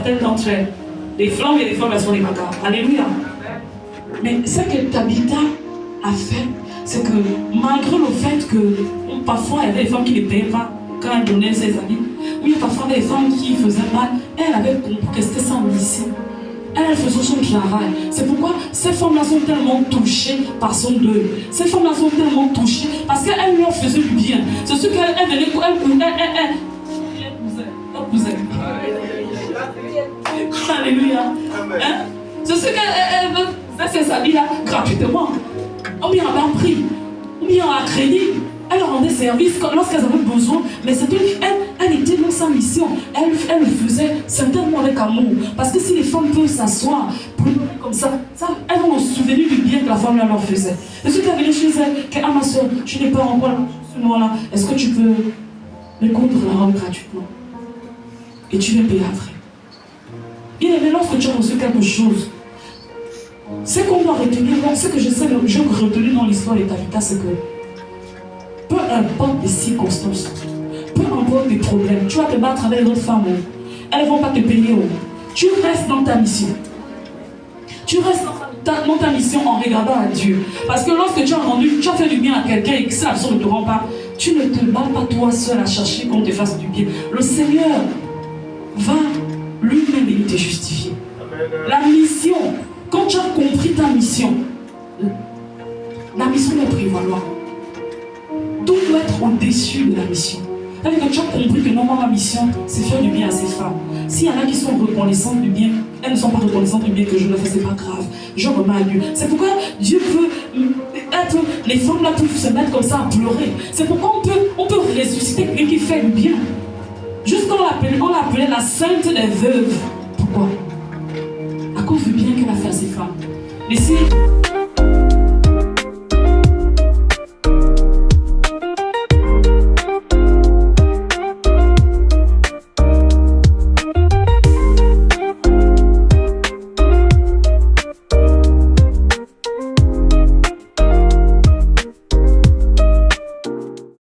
certaines d'entre elles. Les flammes et les femmes, elles sont les macabres. Alléluia. Mais ce que Tabitha a fait, c'est que malgré le fait que parfois il y avait des femmes qui ne payaient pas quand elle donnait ses amis, oui, parfois il y avait des femmes qui faisaient mal, elle avait compris que c'était sa mission. Elle faisait son travail. C'est pourquoi ces femmes-là sont tellement touchées par son deuil. Ces femmes-là sont tellement touchées parce qu'elle leur faisait du bien. C'est ce qu'elle venait, elle cousait. Alléluia. Hein? C'est ce qu'elle faisait ses habits-là gratuitement. Ou bien à bas prix, ou bien à crédit. Elle leur rendait service lorsqu'elles avaient besoin, mais elle était dans sa mission. Elle le faisait certainement avec amour. Parce que si les femmes peuvent s'asseoir, comme ça, elles vont se souvenir du bien que la femme leur faisait. Et ce qu'elle venait chez elle, que ma soeur, je n'ai pas encore ce mois-là, est-ce que tu peux me coudre la robe gratuitement? Et tu vas payer après. Bien aimé, lorsque tu as reçu quelque chose, ce qu'on doit retenir, ce que j'ai retenu dans l'histoire de Tabitha, c'est que peu importe les circonstances, peu importe les problèmes, tu vas te battre avec d'autres femmes, elles ne vont pas te payer. Tu restes dans ta mission. Tu restes dans ta mission en regardant à Dieu. Parce que lorsque tu as fait du bien à quelqu'un et que ça ne te rend pas, tu ne te bats pas toi seul à chercher qu'on te fasse du bien. Le Seigneur va lui-même te justifier. La mission, quand tu as compris ta mission, la mission doit prévaloir. Tout doit être au-dessus de la mission. C'est-à-dire que tu as compris que normalement ma mission, c'est faire du bien à ces femmes. S'il y en a qui sont reconnaissantes du bien, elles ne sont pas reconnaissantes du bien que je leur fais, c'est pas grave. Je remets à Dieu. C'est pourquoi Dieu peut être. Les femmes là peuvent se mettre comme ça à pleurer. C'est pourquoi on peut ressusciter quelqu'un qui fait du bien. Jusqu'on l'appelait la sainte des veuves. Pourquoi? À cause du bien qu'elle a fait à ces femmes. Mais si